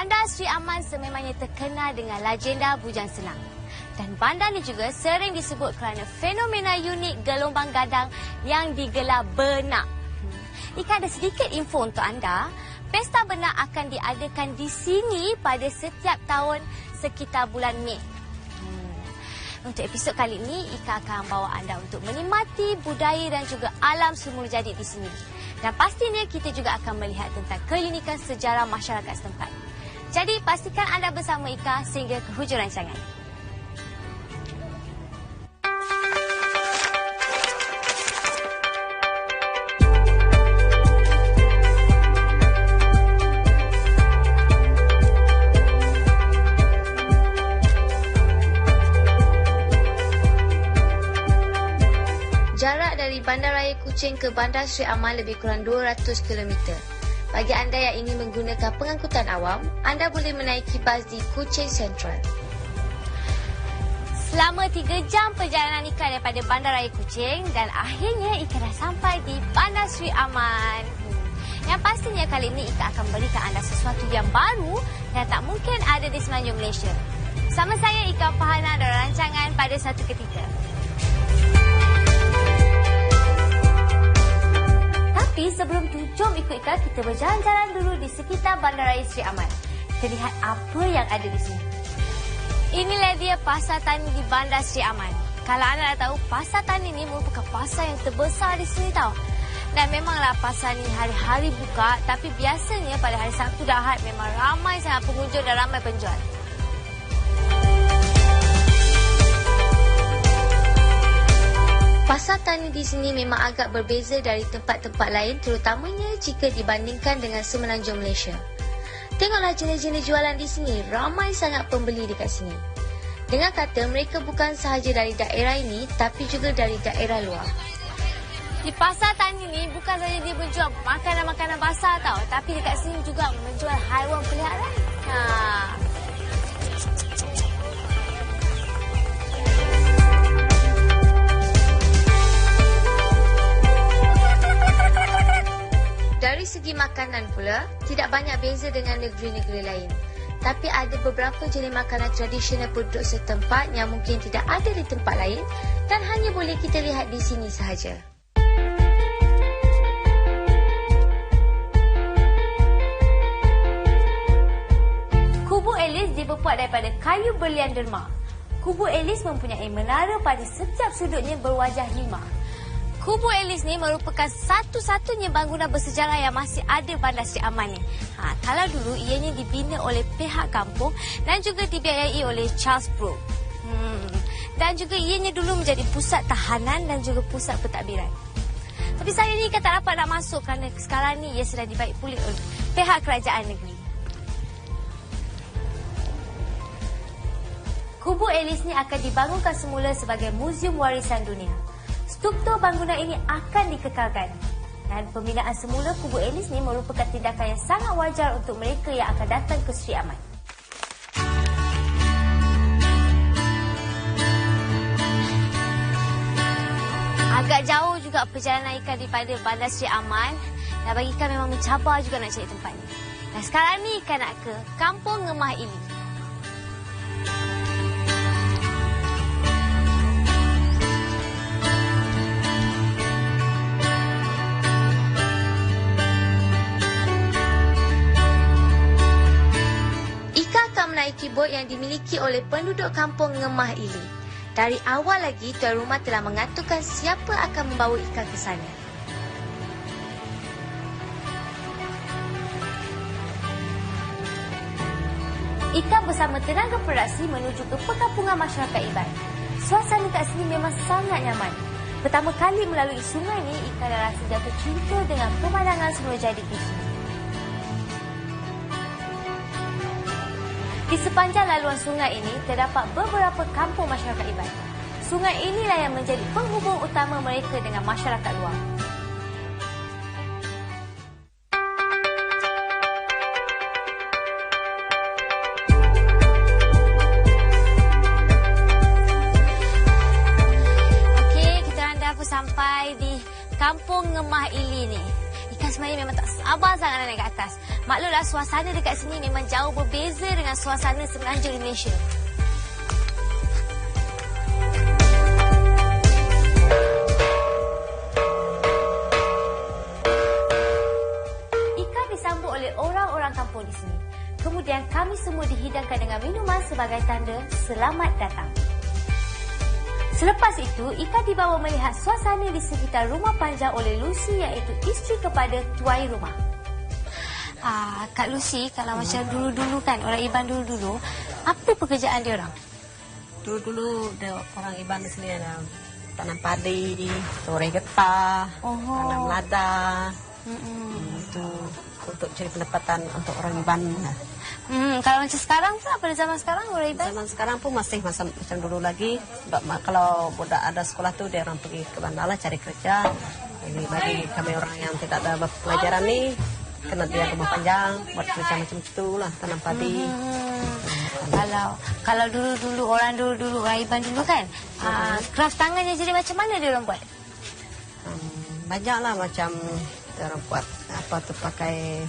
Bandar Sri Aman sememangnya terkenal dengan legenda bujang senang. Dan bandar ini juga sering disebut kerana fenomena unik gelombang gadang yang digelar benak. Ika ada sedikit info untuk anda. Pesta benak akan diadakan di sini pada setiap tahun sekitar bulan Mei. Untuk episod kali ini, Ika akan bawa anda untuk menikmati budaya dan juga alam semula jadi di sini. Dan pastinya kita juga akan melihat tentang keunikan sejarah masyarakat setempat. Jadi pastikan anda bersama Ika sehingga ke hujung rancangan. Jarak dari Bandaraya Kuching ke Bandar Sri Aman lebih kurang 200 km. Bagi anda yang ingin menggunakan pengangkutan awam, anda boleh menaiki bas di Kuching Central. Selama 3 jam perjalanan Ika daripada Bandaraya Kuching dan akhirnya Ika dah sampai di Bandar Sri Aman. Yang pastinya kali ini Ika akan berikan anda sesuatu yang baru dan tak mungkin ada di semenanjung Malaysia. Sama saya Ika Fahana dalam rancangan Pada Satu Ketika. Tapi sebelum tu, jom ikut Ika kita berjalan-jalan dulu di sekitar Bandaraya Sri Aman. Kita lihat apa yang ada di sini. Inilah dia Pasar Tani di Bandar Sri Aman. Kalau anda dah tahu, Pasar Tani ni merupakan pasar yang terbesar di sini tau. Dan memanglah pasar ni hari-hari buka, tapi biasanya pada hari Sabtu dan Ahad memang ramai sangat pengunjung dan ramai penjual. Pasar Tani di sini memang agak berbeza dari tempat-tempat lain, terutamanya jika dibandingkan dengan semenanjung Malaysia. Tengoklah jenis-jenis jualan di sini, ramai sangat pembeli dekat sini. Dengan kata, mereka bukan sahaja dari daerah ini, tapi juga dari daerah luar. Di Pasar Tani ni bukan sahaja dia menjual makanan-makanan basah tau, tapi dekat sini juga menjual haiwan peliharaan. Dari segi makanan pula, tidak banyak beza dengan negeri-negeri lain. Tapi ada beberapa jenis makanan tradisional penduduk setempat yang mungkin tidak ada di tempat lain dan hanya boleh kita lihat di sini sahaja. Kubu Elis dibuat daripada kayu berlian derma. Kubu Elis mempunyai menara pada setiap sudutnya berwajah 5. Kubu Elis ni merupakan satu-satunya bangunan bersejarah yang masih ada Bandar Sri Aman ni. Kalau dulu ianya dibina oleh pihak kampung dan juga dibiayai oleh Charles Brooke. Dan juga ianya dulu menjadi pusat tahanan dan juga pusat pentadbiran. Tapi saya ni tak dapat nak masuk kerana sekarang ni ia sedang dibaik pulih oleh pihak kerajaan negeri. Kubu Elis ni akan dibangunkan semula sebagai Muzium Warisan Dunia. Struktur bangunan ini akan dikekalkan. Dan pembinaan semula Kubu Elis ni merupakan tindakan yang sangat wajar untuk mereka yang akan datang ke Sri Aman. Agak jauh juga perjalanan Ika daripada Bandar Sri Aman. Dan bagi Ika memang mencabar juga nak cari tempat ni. Dan sekarang ni Ika nak ke Kampung Ngemah Ili. Menaiki bot yang dimiliki oleh penduduk kampung Ngemah Ili. Dari awal lagi, tuan rumah telah mengaturkan siapa akan membawa Ika ke sana. Ika bersama tenaga produksi menuju ke perkampungan masyarakat Iban. Suasana kat sini memang sangat nyaman. Pertama kali melalui sungai ni, Ika dah rasa jatuh cinta dengan pemandangan semula jadi di sini. Di sepanjang laluan sungai ini, terdapat beberapa kampung masyarakat Iban. Sungai inilah yang menjadi penghubung utama mereka dengan masyarakat luar. Okey, kita dah pun sampai di Kampung Ngemah Ili ni. Ika sebenarnya memang tak sabar sangat nak naik ke atas. Maklumlah suasana dekat sini memang jauh berbeza dengan suasana Semenanjung di Malaysia. Ika disambut oleh orang-orang kampung di sini. Kemudian kami semua dihidangkan dengan minuman sebagai tanda selamat datang. Selepas itu, Ika dibawa melihat suasana di sekitar rumah panjang oleh Lucy iaitu isteri kepada tuai rumah. Kak Lucy, kalau macam dulu-dulu kan, orang Iban dulu-dulu, apa pekerjaan dia orang? Dulu-dulu orang Iban di sini ada tanam padi, sore getah, tanam lada. Itu untuk cari pendapatan untuk orang Iban. Kalau macam sekarang pun, pada zaman sekarang orang Iban? Zaman sekarang pun masih macam dulu lagi. Kalau budak ada sekolah tu dia orang pergi ke bandar lah cari kerja. Jadi bagi kami orang yang tidak ada pelajaran ni, kena dia rumah panjang buat kerja macam itu lah, tanam padi. Kalau dulu-dulu orang Iban dulu kan, craft tangannya jadi macam mana dia orang buat? Banyak lah macam dia orang buat apa tu pakai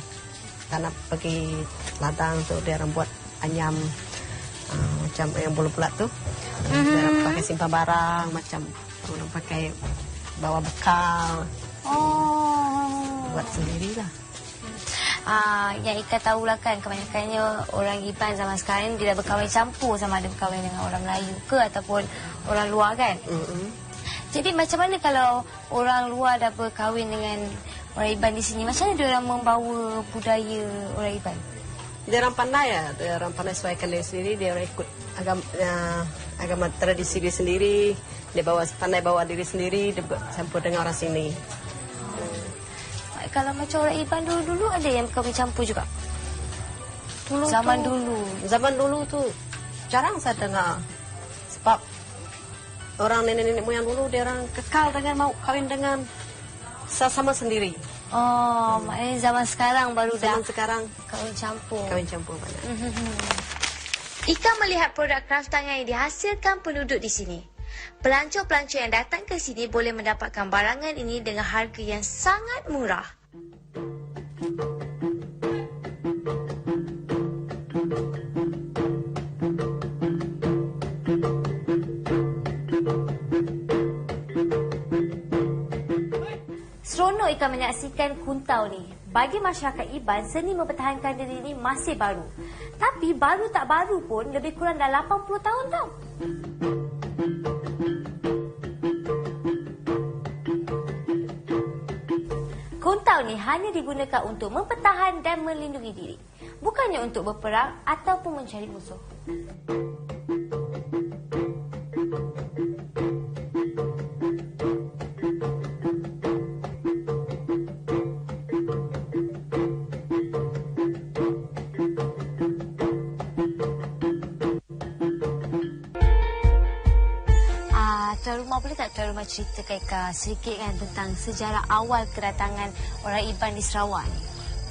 karena pergi ladang tu dia orang buat anyam macam yang bulat-bulat tu. Dia orang pakai simpan barang macam orang pakai bawa bekal. Buat sendirilah. Yang Ika tahulah kan, kebanyakannya orang Iban zaman sekarang dia dah berkahwin campur, sama ada berkahwin dengan orang Melayu ke ataupun orang luar kan. Jadi macam mana kalau orang luar dah berkahwin dengan orang Iban di sini, macam mana dia orang membawa budaya orang Iban? Dia orang pandai ya, dia orang pandai sesuaikan diri sendiri, dia orang ikut agama tradisi dia sendiri, dia pandai bawa diri sendiri, dia campur dengan orang sini. Kalau macam orang Iban dulu-dulu ada yang berkahwin campur juga? Zaman dulu tu jarang saya dengar. Sebab orang nenek-nenek moyang dulu dia orang kekal dengan mau kahwin dengan sama sendiri. Maknanya zaman sekarang baru sekarang kahwin campur. Kahwin campur banyak. Ika melihat produk kraftangan yang dihasilkan penduduk di sini. Pelancong-pelancong yang datang ke sini boleh mendapatkan barangan ini dengan harga yang sangat murah. Seronok Ika menyaksikan kuntau ni. Bagi masyarakat Iban, seni mempertahankan diri ini masih baru. Tapi baru tak baru pun lebih kurang dah 80 tahun tau. Kuntau ni hanya digunakan untuk mempertahan dan melindungi diri. Bukannya untuk berperang ataupun mencari musuh. Tuan Rumah, boleh tak Tuan Rumah ceritakan Ika sedikit kan tentang sejarah awal kedatangan orang Iban di Sarawak ni?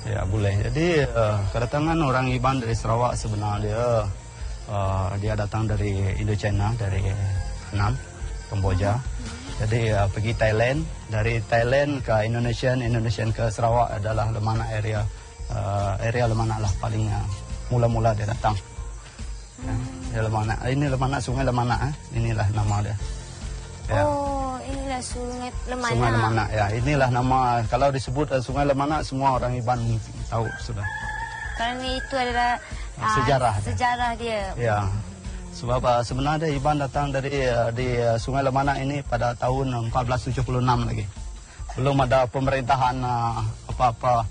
Ya, boleh. Jadi kedatangan orang Iban dari Sarawak sebenarnya dia datang dari Indochina, dari Vietnam, Kamboja. Jadi pergi Thailand, dari Thailand ke Indonesia ke Sarawak adalah Lemana area Lemana lah paling mula-mula dia datang. Ya, Lemana. Ini Lemana, Sungai Lemana. Inilah nama dia. Ya. Inilah Sungai Lemana. Sungai Lemana, ya. Inilah nama. Kalau disebut Sungai Lemana, semua orang Iban tahu sudah. Kerana itu adalah sejarah dia. Ya. Sebab sebenarnya Iban datang dari di Sungai Lemana ini pada tahun 1476 lagi. Belum ada pemerintahan apa-apa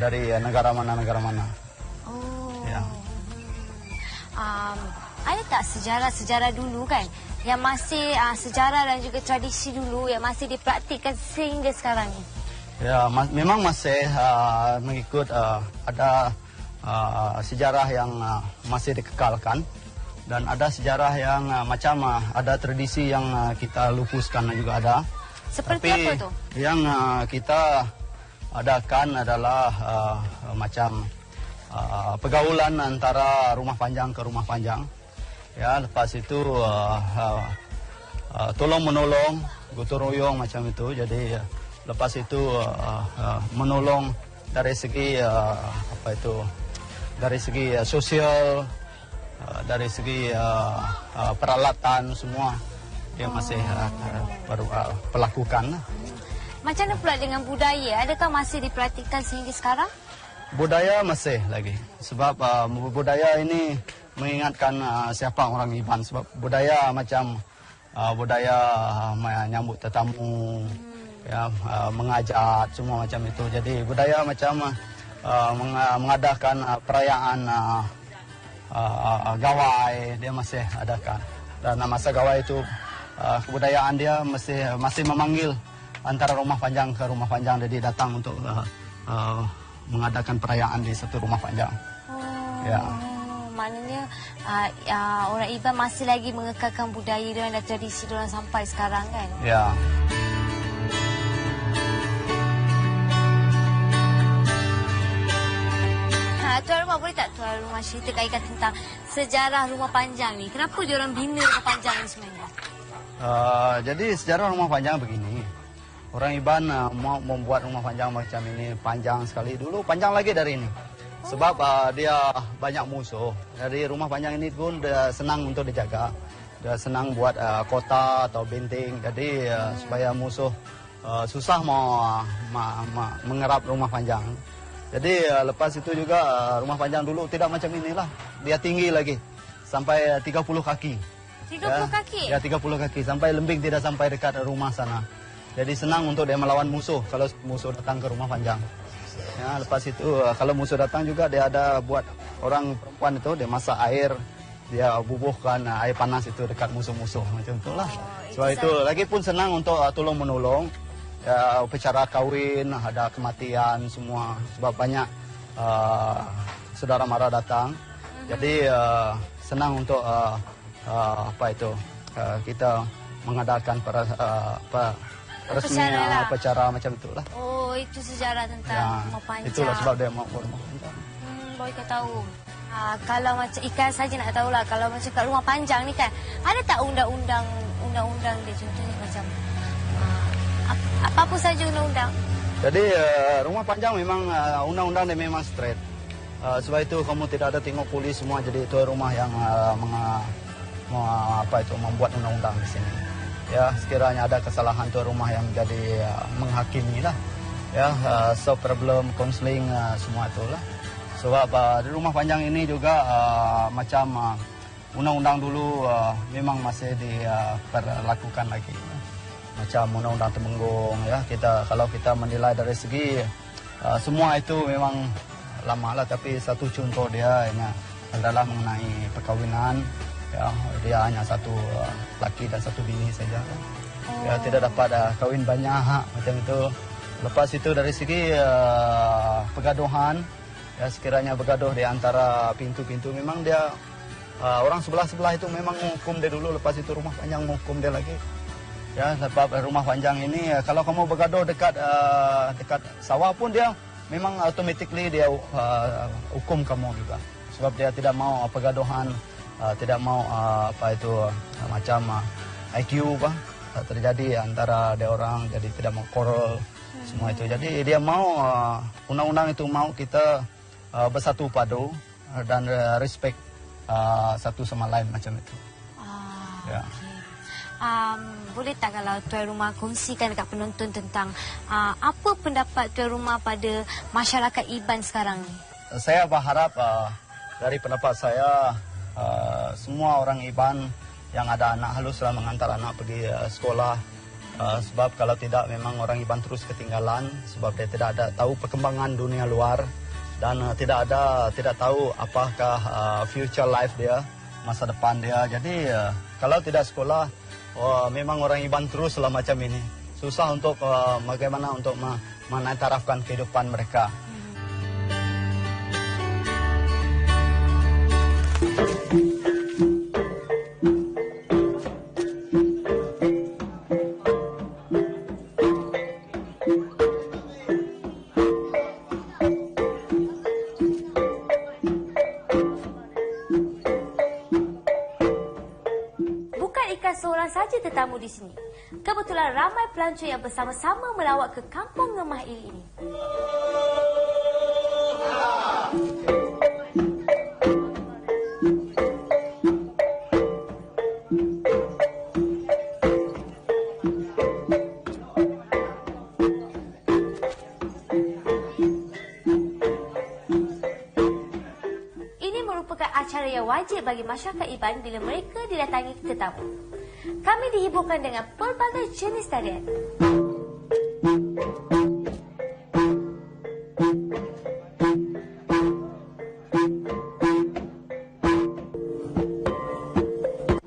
dari negara mana. Ya. Ada tak sejarah dulu kan yang masih sejarah dan juga tradisi dulu yang masih dipraktikkan sehingga sekarang ni? Ya, memang masih mengikut ada sejarah yang masih dikekalkan dan ada sejarah yang macam ada tradisi yang kita lupuskan juga ada. Seperti tapi apa tu? Yang kita adakan adalah macam pergaulan antara rumah panjang ke rumah panjang. Ya, lepas itu tolong menolong, gotong royong macam itu. Jadi lepas itu menolong dari segi dari segi sosial, dari segi peralatan semua dia masih baru pelakukan. Macam mana pula dengan budaya? Adakah masih diperhatikan sehingga sekarang? Budaya masih lagi. Sebab budaya ini mengingatkan siapa orang Iban. Sebab budaya macam budaya menyambut tetamu, ya, mengajak, semua macam itu. Jadi budaya macam mengadakan perayaan gawai, dia masih adakan. Dan masa gawai itu kebudayaan dia masih memanggil antara rumah panjang ke rumah panjang, jadi datang untuk mengadakan perayaan di satu rumah panjang. Ya. Maknanya orang Iban masih lagi mengekalkan budaya dan tradisi diorang sampai sekarang kan? Ya. Tuan Rumah, boleh tak Tuan Rumah cerita kaitan tentang sejarah rumah panjang ni? Kenapa diorang bina rumah panjang ni sebenarnya? Jadi sejarah rumah panjang begini. Orang Iban mau membuat rumah panjang macam ini panjang sekali. Dulu panjang lagi dari ini. Sebab dia banyak musuh. Jadi rumah panjang ini pun dia senang untuk dijaga. Dia senang buat kota atau benteng. Jadi supaya musuh susah mau mengerap rumah panjang. Jadi lepas itu juga rumah panjang dulu tidak macam inilah. Dia tinggi lagi. Sampai 30 kaki. 30 kaki? Ya, 30 kaki. Sampai lembing tidak sampai dekat rumah sana. Jadi senang untuk dia melawan musuh kalau musuh datang ke rumah panjang. Ya, lepas itu kalau musuh datang juga dia ada buat orang perempuan itu dia masak air, dia bubuhkan air panas itu dekat musuh-musuh macam itulah. Sebab itu lagi pun senang untuk tolong menolong. Ya, upacara kawin, ada kematian semua sebab banyak saudara mara datang. Jadi senang untuk kita mengadakan resminya upacara macam itulah. Oh, itu sejarah tentang rumah panjang. Itulah sebab dia mau rumah panjang. Boleh kau tahu. Kalau macam ikan saja nak tahulah, kalau macam kat rumah panjang ni kan, ada tak undang-undang dia contohnya macam apa saja undang-undang? Jadi rumah panjang memang undang-undang dia memang straight. Sebab itu kamu tidak ada tengok polis semua, jadi itu rumah yang membuat undang-undang di sini. Ya, sekiranya ada kesalahan tu rumah yang menjadi menghakimi lah. Ya, solve problem, counseling semua itulah. Sebab di rumah panjang ini juga macam undang-undang dulu memang masih diperlakukan lagi. Macam undang-undang Temenggung, ya, kalau kita menilai dari segi semua itu memang lama lah, tapi satu contoh dia adalah mengenai perkahwinan. Ya, dia hanya satu laki dan satu bini saja. Ya, tidak dapat kahwin banyak macam itu. Lepas itu dari segi pergaduhan, ya, sekiranya bergaduh di antara pintu-pintu, memang dia orang sebelah-sebelah itu memang menghukum dia dulu. Lepas itu rumah panjang menghukum dia lagi. Ya, sebab rumah panjang ini kalau kamu bergaduh dekat sawah pun dia memang automatically dia hukum kamu juga. Sebab dia tidak mau pergaduhan, tidak mau macam IQ terjadi antara dia orang, jadi tidak mau quarrel semua itu. Jadi dia mau undang-undang itu mau kita bersatu padu dan respect satu sama lain macam itu. Ya. Okay. Boleh tak kalau Tuan Rumah kongsikan dekat penonton tentang apa pendapat Tuan Rumah pada masyarakat Iban sekarang ni? Saya berharap dari pendapat saya semua orang Iban yang ada anak haluslah mengantar anak pergi sekolah. Sebab kalau tidak memang orang Iban terus ketinggalan, sebab dia tidak ada tahu perkembangan dunia luar dan tidak tahu apakah future life dia, masa depan dia. Jadi kalau tidak sekolah, memang orang Iban teruslah macam ini. Susah untuk bagaimana untuk mentarafkan kehidupan mereka. tetamu di sini. Kebetulan ramai pelancong yang bersama-sama melawat ke Kampung Ngemah Iri ini. Acara yang wajib bagi masyarakat Iban bila mereka didatangi tetamu. Kami dihiburkan dengan pelbagai jenis tarian.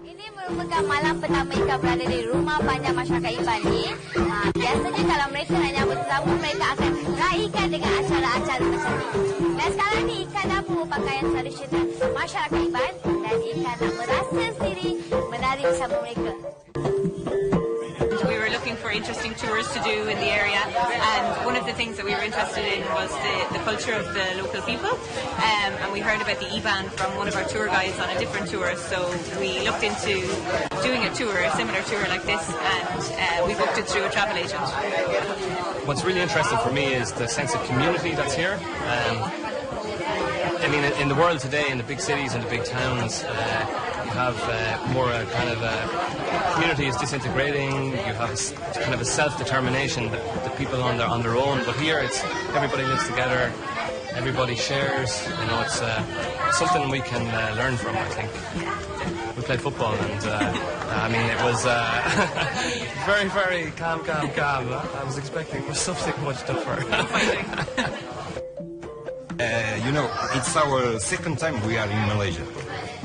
Ini merupakan malam pertama Ika berada di rumah panjang masyarakat Iban ni. Biasanya kalau mereka nak nyambut tetamu, mereka akan raikan dengan acara-acara macam ni. Dan sekarang ni Ika dah bawa pakaian tradisional masyarakat Iban dan Ika nak merasa sendiri menari bersama mereka. We were looking for interesting tours to do in the area, and one of the things that we were interested in was the culture of the local people, and we heard about the Iban from one of our tour guides on a different tour, so we looked into doing a similar tour like this, and we booked it through a travel agent. What's really interesting for me is the sense of community that's here. I mean, in the world today, in the big cities and the big towns, you have more kind of community is disintegrating. You have kind of a self-determination that the people on their own. But here, it's everybody lives together, everybody shares. You know, it's something we can learn from. I think we played football, and I mean, it was very, very calm. I was expecting something much tougher. You know, it's our second time we are in Malaysia.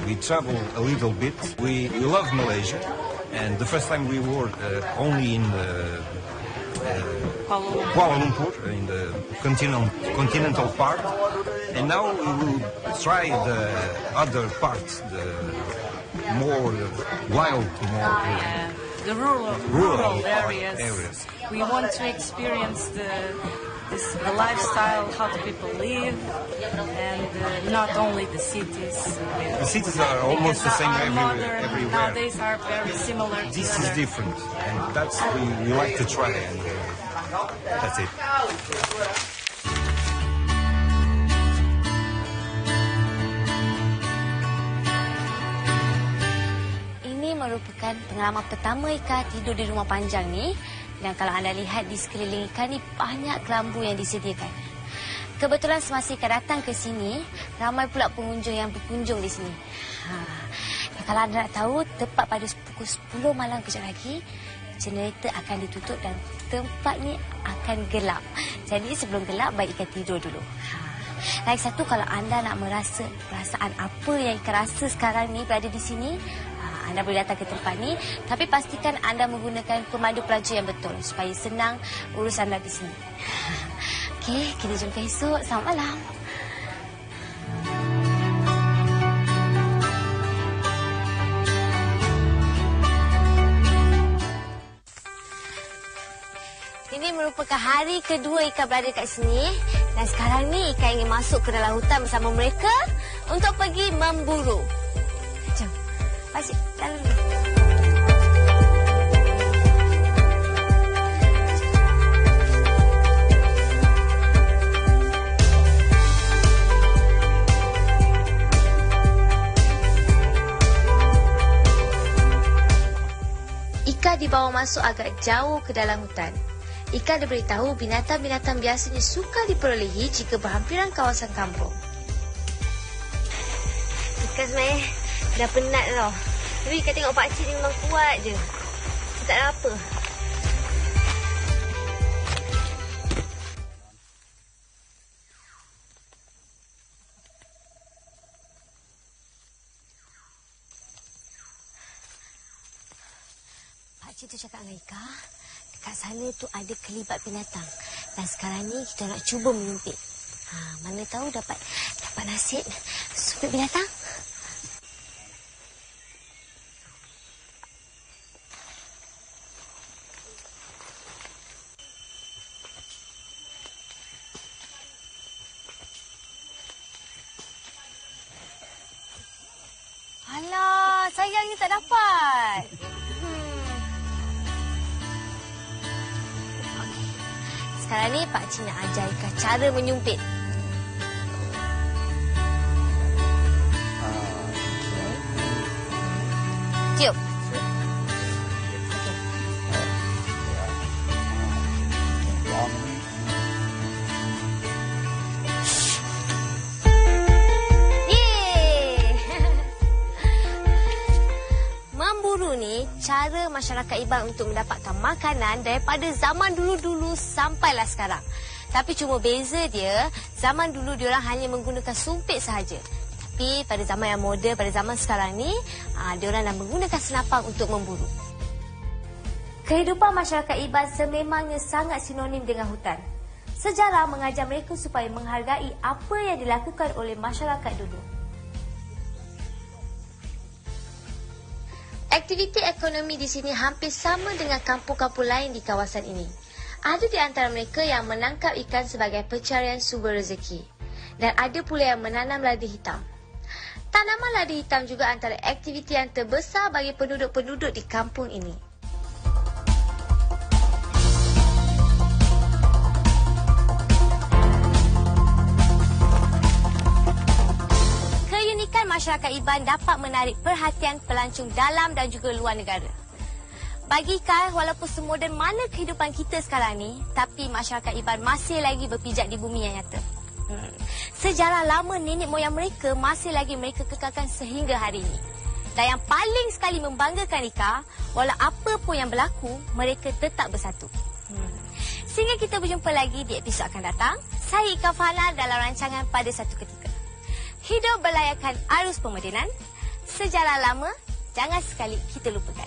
We travel a little bit. We love Malaysia, and the first time we were only in Kuala Lumpur, in the continental part, and now we will try the other parts, the more wild, The rural areas. We want to experience the lifestyle, how the people live, and not only the cities. The cities are almost the same everywhere. Nowadays are very similar. This is different, and that's we like to try, and that's it. Ini merupakan pengalaman pertama Ika tidur di rumah panjang ni. Dan kalau anda lihat di sekeliling Ika ni banyak kelambu yang disediakan. Kebetulan semasa Ika datang ke sini, ramai pula pengunjung yang berkunjung di sini. Dan kalau anda nak tahu, tepat pada pukul 10 malam kejap lagi, generator akan ditutup dan tempat ni akan gelap. Jadi sebelum gelap, baik Ika tidur dulu. Lagi satu, kalau anda nak merasa perasaan apa yang Ika rasa sekarang ni berada di sini, anda boleh datang ke tempat ni, tapi pastikan anda menggunakan pemandu pelancong yang betul supaya senang urus anda di sini. Okey, kita jumpa esok. Selamat malam. Ini merupakan hari kedua Ika berada kat sini, dan sekarang ni Ika ingin masuk ke dalam hutan bersama mereka untuk pergi memburu. Jom. Pakcik, jalan dulu. Ika dibawa masuk agak jauh ke dalam hutan. Ika diberitahu binatang-binatang biasanya suka diperolehi jika berhampiran kawasan kampung. Ika sebenarnya dah penat tau. Tapi Ika tengok pakcik ni memang kuat je. Dia tak ada apa. Pakcik tu cakap dengan Ika, dekat sana tu ada kelibat binatang. Dan sekarang ni kita nak cuba menyumpit. Mana tahu dapat nasib sumpit binatang. Alah, sayangnya tak dapat. Sekarang ni Pak Cik nak ajar Ika cara menyumpit. Tiup. Memburu ni cara masyarakat Iban untuk mendapatkan makanan daripada zaman dulu-dulu sampailah sekarang. Tapi cuma beza dia, zaman dulu diorang hanya menggunakan sumpit sahaja. Tapi pada zaman yang moden, pada zaman sekarang ni, diorang dah menggunakan senapang untuk memburu. Kehidupan masyarakat Iban sememangnya sangat sinonim dengan hutan. Sejarah mengajar mereka supaya menghargai apa yang dilakukan oleh masyarakat dulu. Aktiviti ekonomi di sini hampir sama dengan kampung-kampung lain di kawasan ini. Ada di antara mereka yang menangkap ikan sebagai pencarian sumber rezeki. Dan ada pula yang menanam lada hitam. Tanaman lada hitam juga antara aktiviti yang terbesar bagi penduduk-penduduk di kampung ini. Keunikan masyarakat Iban dapat menarik perhatian pelancong dalam dan juga luar negara. Bagi Ika, walaupun semoden mana kehidupan kita sekarang ni, tapi masyarakat Iban masih lagi berpijak di bumi yang nyata. Sejarah lama nenek moyang mereka masih lagi mereka kekalkan sehingga hari ini. Dan yang paling sekali membanggakan Ika, walau apa pun yang berlaku, mereka tetap bersatu. Sehingga kita berjumpa lagi di episod akan datang. Saya Ika Fahana dalam rancangan Pada Satu Ketika. Hidup berlayakan arus pemodenan. Sejarah lama, jangan sekali kita lupakan.